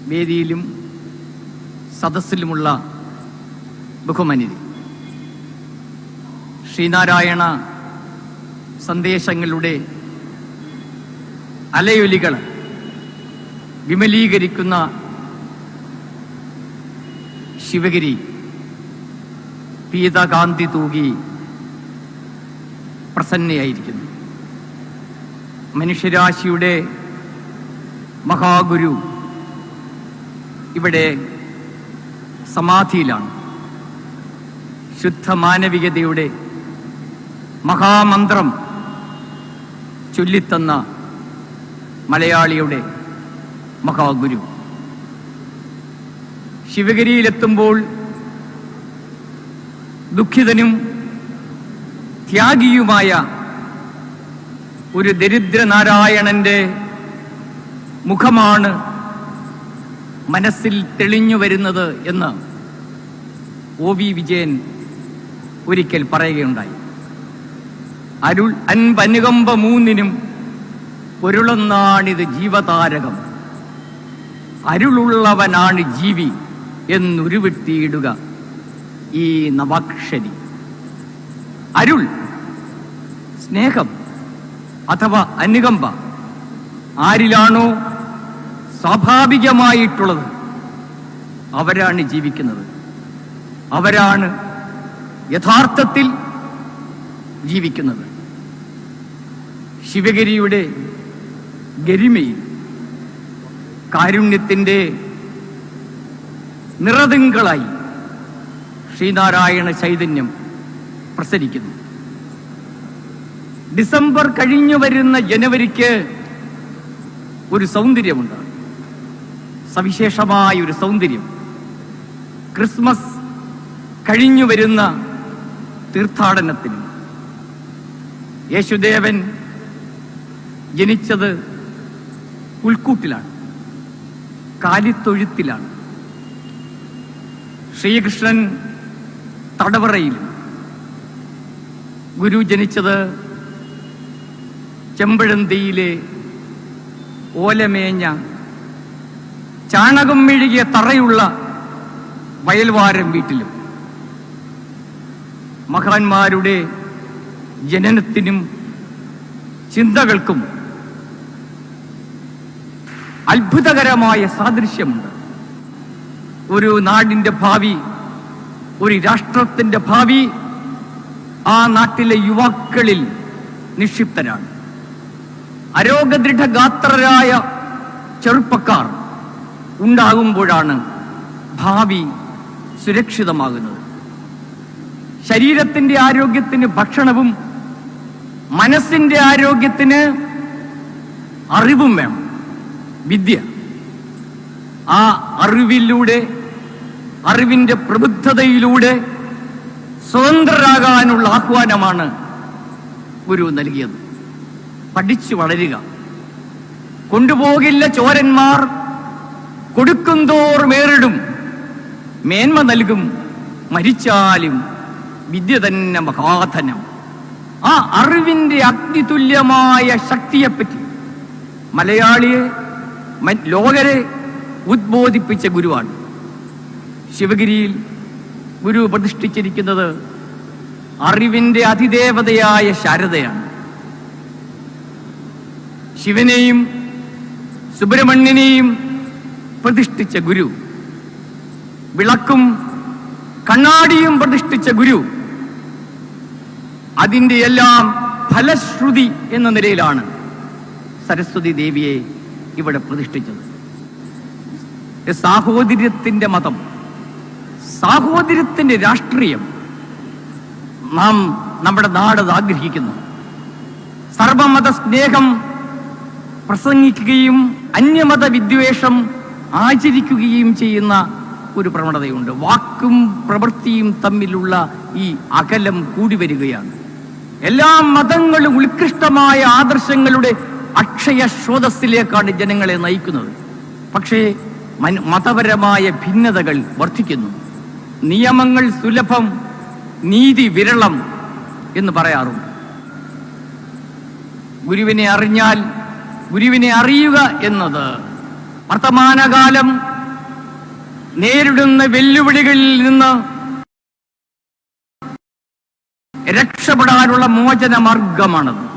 വേദിയിലും സദസ്സിലുമുള്ള ബഹുമാന്യരെ, ശ്രീനാരായണ സന്ദേശങ്ങളുടെ അലയൊലികൾ വിമലീകരിക്കുന്ന ശിവഗിരി പീതകാന്തി തൂകി പ്രസന്നയായിരിക്കുന്നു. മനുഷ്യരാശിയുടെ മഹാഗുരു ഇവിടെ സമാധിയിലാണ്. ശുദ്ധ മാനവികതയുടെ മഹാമന്ത്രം ചൊല്ലിത്തന്ന മലയാളിയുടെ മഹാഗുരു. ശിവഗിരിയിലെത്തുമ്പോൾ ദുഃഖിതനും ത്യാഗിയുമായ ഒരു ദരിദ്രനാരായണന്റെ മുഖമാണ് മനസ്സിൽ തെളിഞ്ഞു വരുന്നത് എന്ന് OV വിജയൻ ഒരിക്കൽ പറയുകയുണ്ടായി. അരുൾ അൻപനുകമ്പ മൂന്നിനും പൊരുളൊന്നാണിത് ജീവതാരകം, അരുളുള്ളവനാണ് ജീവി എന്നുരുവിട്ടിയിടുക ഈ നവാക്ഷരി. അരുൾ, സ്നേഹം അഥവാ അനുകമ്പ ആരിലാണോ സ്വാഭാവികമായിട്ടുള്ളത് അവരാണ് ജീവിക്കുന്നത്, അവരാണ് യഥാർത്ഥത്തിൽ ജീവിക്കുന്നത്. ശിവഗിരിയുടെ ഗരിമയിൽ കാരുണ്യത്തിൻ്റെ നിറതിങ്കളായി ശ്രീനാരായണ ചൈതന്യം പ്രസരിക്കുന്നു. ഡിസംബർ കഴിഞ്ഞു വരുന്ന ജനുവരിക്ക് ഒരു സൗന്ദര്യമുണ്ട്, സവിശേഷമായ ഒരു സൗന്ദര്യം. ക്രിസ്മസ് കഴിഞ്ഞു വരുന്ന തീർത്ഥാടനത്തിന് യേശുദേവൻ ജനിച്ചത് പുൽക്കൂട്ടിലാണ്, കാലിത്തൊഴുത്തിലാണ്. ശ്രീകൃഷ്ണൻ തടവറയിലും. ഗുരു ജനിച്ചത് ചെമ്പഴന്തിയിലെ ഓലമേഞ്ഞ ചാണകം മെഴുകിയ തറയുള്ള വയൽവാരം വീട്ടിലും. മഹാന്മാരുടെ ജനനത്തിനും ചിന്തകൾക്കും അത്ഭുതകരമായ സാദൃശ്യമുണ്ട്. ഒരു നാടിന്റെ ഭാവി, ഒരു രാഷ്ട്രത്തിന്റെ ഭാവി ആ നാട്ടിലെ യുവാക്കളിൽ നിക്ഷിപ്തരാണ്. അരോഗദൃഢഗാത്രരായ ചെറുപ്പക്കാർ ഉണ്ടാകുമ്പോഴാണ് ഭാവി സുരക്ഷിതമാകുന്നത്. ശരീരത്തിന്റെ ആരോഗ്യത്തിന് ഭക്ഷണവും മനസ്സിന്റെ ആരോഗ്യത്തിന് അറിവും വേണം, വിദ്യ. ആ അറിവിലൂടെ, അറിവിന്റെ പ്രബുദ്ധതയിലൂടെ സ്വതന്ത്രരാകാനുള്ള ആഹ്വാനമാണ് ഗുരു നൽകിയത്. പഠിച്ചു വളരുക. കൊണ്ടുപോകില്ല ചോരന്മാർ, കൊടുക്കുന്തോറുമേറിടും, മേന്മ നൽകും മരിച്ചാലും വിദ്യ തന്നെ മഹാധനം. ആ അറിവിന്റെ അഗ്നിതുല്യമായ ശക്തിയെപ്പറ്റി മലയാളിയെ, ലോകരെ ഉദ്ബോധിപ്പിച്ച ഗുരുവാണ്. ശിവഗിരിയിൽ ഗുരു പ്രതിഷ്ഠിച്ചിരിക്കുന്നത് അറിവിന്റെ അതിദേവതയായ ശാരദയാണ്. ശിവനെയും സുബ്രഹ്മണ്യനെയും പ്രതിഷ്ഠിച്ച ഗുരു, വിളക്കും കണ്ണാടിയും പ്രതിഷ്ഠിച്ച ഗുരു, അതിൻ്റെ എല്ലാം ഫലശ്രുതി എന്ന നിലയിലാണ് സരസ്വതി ദേവിയെ ഇവിടെ പ്രതിഷ്ഠിച്ചത്. സാഹോദര്യത്തിന്റെ മതം, സാഹോദര്യത്തിന്റെ രാഷ്ട്രീയം നമ്മുടെ നാട് ആഗ്രഹിക്കുന്നു. സർവമത സ്നേഹം പ്രസംഗിക്കുകയും അന്യമത വിദ്വേഷം ആചരിക്കുകയും ചെയ്യുന്ന ഒരു പ്രവണതയുണ്ട്. വാക്കും പ്രവൃത്തിയും തമ്മിലുള്ള ഈ അകലം കൂടി വരികയാണ്. എല്ലാ മതങ്ങളും ഉത്കൃഷ്ടമായ ആദർശങ്ങളുടെ അക്ഷയ സ്രോതസ്സിലേക്കാണ് ജനങ്ങളെ നയിക്കുന്നത്. പക്ഷേ മതപരമായ ഭിന്നതകൾ വർദ്ധിക്കുന്നു. നിയമങ്ങൾ സുലഭം, നീതി വിരളം എന്ന് പറയാറുണ്ട്. ഗുരുവിനെ അറിഞ്ഞാൽ, ഗുരുവിനെ അറിയുക എന്നത് വർത്തമാനകാലം നേരിടുന്ന വെല്ലുവിളികളിൽ നിന്ന് രക്ഷപ്പെടാനുള്ള മോചന മാർഗമാണത്.